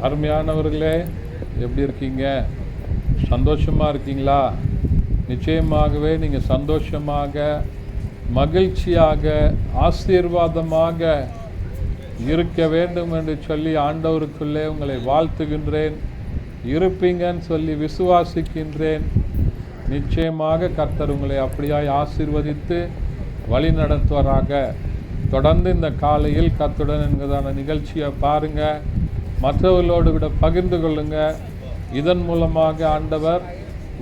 அருமையானவர்களே, எப்படி இருக்கீங்க? சந்தோஷமாக இருக்கீங்களா? நிச்சயமாகவே நீங்கள் சந்தோஷமாக, மகிழ்ச்சியாக, ஆசீர்வாதமாக இருக்க வேண்டும் என்று சொல்லி ஆண்டவருக்குள்ளே உங்களை வாழ்த்துகின்றேன். இருப்பீங்கன்னு சொல்லி விசுவாசிக்கின்றேன். நிச்சயமாக கர்த்தர் உங்களை அப்படியாய் ஆசீர்வதித்து வழி நடத்துவாராக. தொடர்ந்து இந்த காலையில் கர்த்தருடன் என்கிறதான நிகழ்ச்சியை பாருங்கள், மற்றவர்களோடு கூட பகிர்ந்து கொள்ளுங்கள். இதன் மூலமாக ஆண்டவர்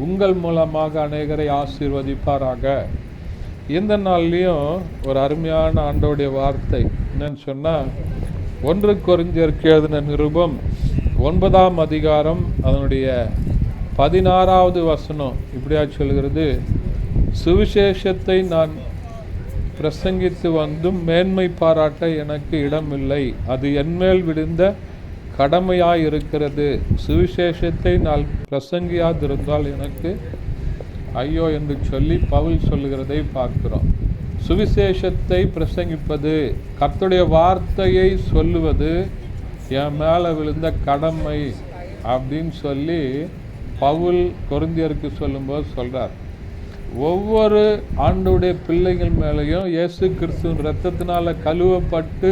உங்கள் மூலமாக அநேகரை ஆசீர்வதிப்பாராக. இந்த நாள்லேயும் ஒரு அருமையான ஆண்டவருடைய வார்த்தை என்னன்னு சொன்னால், 1 கொரிந்தியருக்கு எழுதின நிருபம் 9ஆம் அதிகாரம் அதனுடைய 16வது வசனம் இப்படியா சொல்கிறது: சுவிசேஷத்தை நான் பிரசங்கித்து வந்தும் மேன்மை பாராட்ட எனக்கு இடமில்லை, அது என்மேல் விழுந்த கடமையாய் இருக்கிறது. சுவிசேஷத்தை நான் பிரசங்கியாதிருந்தால் எனக்கு ஐயோ என்று சொல்லி பவுல் சொல்லுகிறதை பார்க்கிறோம். சுவிசேஷத்தை பிரசங்கிப்பது, கர்த்தருடைய வார்த்தையை சொல்லுவது என் மேலே விழுந்த கடமை அப்படின்னு சொல்லி பவுல் கொரிந்தியருக்கு சொல்லும்போது சொல்கிறார். ஒவ்வொரு ஆண்டவருடைய பிள்ளைகள் மேலேயும் இயேசு கிறிஸ்துவின் இரத்தத்தினால கழுவப்பட்டு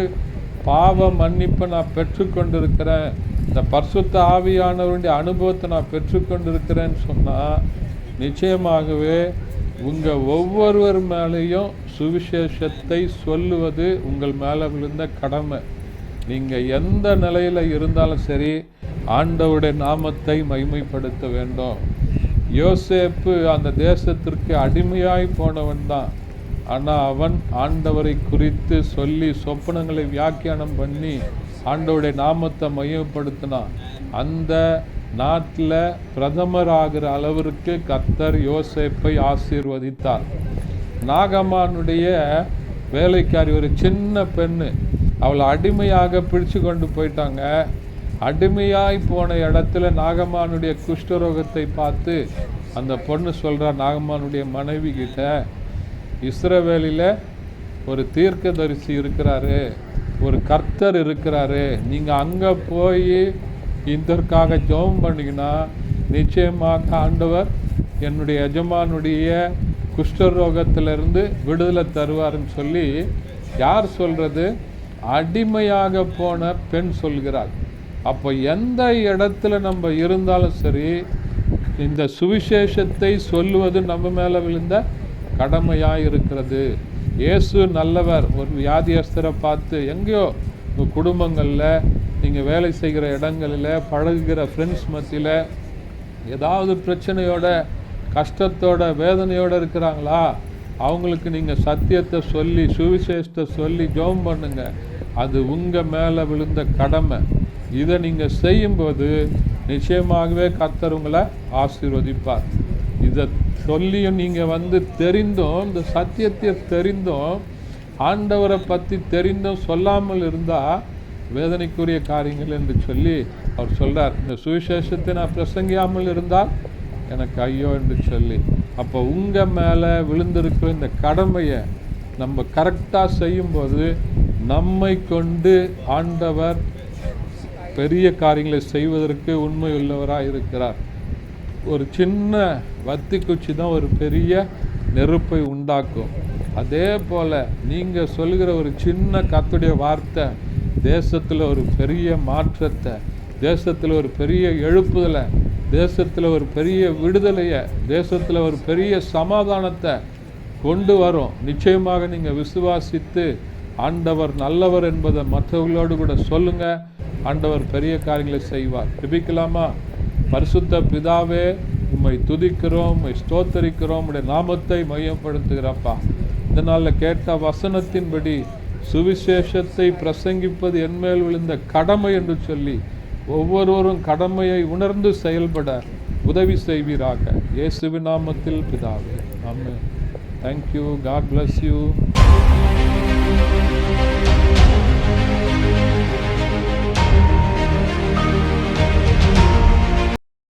பாவ மன்னிப்பை நான் பெற்றுக்கொண்டிருக்கிறேன், இந்த பரிசுத்த ஆவியானவருடைய அனுபவத்தை நான் பெற்றுக்கொண்டிருக்கிறேன்னு சொன்னால், நிச்சயமாகவே உங்கள் ஒவ்வொருவர் மேலேயும் சுவிசேஷத்தை சொல்லுவது உங்கள் மேலே விழுந்த கடமை. நீங்கள் எந்த நிலையில் இருந்தாலும் சரி, ஆண்டவருடைய நாமத்தை மகிமைப்படுத்த வேண்டும். யோசேப்பு அந்த தேசத்திற்கு அடிமையாய் போனவன் தான். ஆனால் அவன் ஆண்டவரை குறித்து சொல்லி சொப்பனங்களை வியாக்கியானம் பண்ணி ஆண்டவருடைய நாமத்தை மையப்படுத்தினான். அந்த நாட்டில் பிரதமர் ஆகிற அளவிற்கு கர்த்தர் யோசேப்பை ஆசீர்வதித்தார். நாகமானுடைய வேலைக்காரி ஒரு சின்ன பெண்ணு, அவளை அடிமையாக பிடிச்சு கொண்டு போயிட்டாங்க. அடிமையாய் போன இடத்துல நாகமானுடைய குஷ்டரோகத்தை பார்த்து அந்த பொண்ணு சொல்கிறா நாகமானுடைய மனைவி கிட்ட, இஸ்ரவேலில் ஒரு தீர்க்கதரிசி இருக்கிறாரு, ஒரு கர்த்தர் இருக்கிறாரு, நீங்கள் அங்கே போய் இதற்காக ஜெபம் பண்ணிங்கன்னா நிச்சயமாக ஆண்டவர் என்னுடைய எஜமானுடைய குஷ்டரோகத்திலிருந்து விடுதலை தருவார்னு சொல்லி யார் சொல்கிறது? அடிமையாக போன பெண் சொல்கிறாள். அப்போ எந்த இடத்துல நம்ம இருந்தாலும் சரி, இந்த சுவிசேஷத்தை சொல்லுவது நம்ம மேலே விழுந்த கடமையாக இருக்கிறது. இயேசு நல்லவர். ஒரு வியாதியஸ்தரை பார்த்து எங்கேயோ உங்கள் குடும்பங்களில், நீங்கள் வேலை செய்கிற இடங்களில், பழகுகிற ஃப்ரெண்ட்ஸ் மத்தியில் ஏதாவது பிரச்சனையோட, கஷ்டத்தோட, வேதனையோடு இருக்கிறாங்களா, அவங்களுக்கு நீங்கள் சத்தியத்தை சொல்லி சுவிசேஷத்தை சொல்லி ஜெபம் பண்ணுங்க. அது உங்கள் மேலே விழுந்த கடமை. இதை நீங்கள் செய்யும்போது நிச்சயமாகவே கர்த்தர் உங்களை ஆசீர்வதிப்பார். இதை சொல்லியும் நீங்கள் தெரிந்தும், இந்த சத்தியத்தை தெரிந்தும், ஆண்டவரை பற்றி தெரிந்தும் சொல்லாமல் இருந்தால் வேதனைக்குரிய காரியங்கள் என்று சொல்லி அவர் சொல்கிறார். இந்த சுவிசேஷத்தை நான் பிரசங்கியாமல் இருந்தால் எனக்கு ஐயோ என்று சொல்லி. அப்போ உங்கள் மேலே விழுந்திருக்கிற இந்த கடமையை நம்ம கரெக்டாக செய்யும்போது நம்மை கொண்டு ஆண்டவர் பெரிய காரியங்களை செய்வதற்கு உண்மை உள்ளவராக இருக்கிறார். ஒரு சின்ன வத்தி குச்சி தான் ஒரு பெரிய நெருப்பை உண்டாக்கும். அதே போல் நீங்கள் சொல்கிற ஒரு சின்ன கர்த்தருடைய வார்த்தை தேசத்தில் ஒரு பெரிய மாற்றத்தை, தேசத்தில் ஒரு பெரிய எழுப்புதலை, தேசத்தில் ஒரு பெரிய விடுதலையை, தேசத்தில் ஒரு பெரிய சமாதானத்தை கொண்டு வரும். நிச்சயமாக நீங்கள் விசுவாசித்து ஆண்டவர் நல்லவர் என்பதை மற்றவர்களோடு கூட சொல்லுங்கள். ஆண்டவர் பெரிய காரியங்களை செய்வார். ஜெபிக்கலாமா? பரிசுத்த பிதாவே, உம்மை துதிக்கிறோம், உம்மை ஸ்தோத்தரிக்கிறோம், உடைய நாமத்தை மையப்படுத்துகிறப்பா. இதனால் கேட்ட வசனத்தின்படி சுவிசேஷத்தை பிரசங்கிப்பது என்மேல் விழுந்த கடமை என்று சொல்லி ஒவ்வொருவரும் கடமையை உணர்ந்து செயல்பட உதவி செய்வீராக. இயேசுவின் நாமத்தில் பிதாவே, ஆமென். Thank you. God bless you.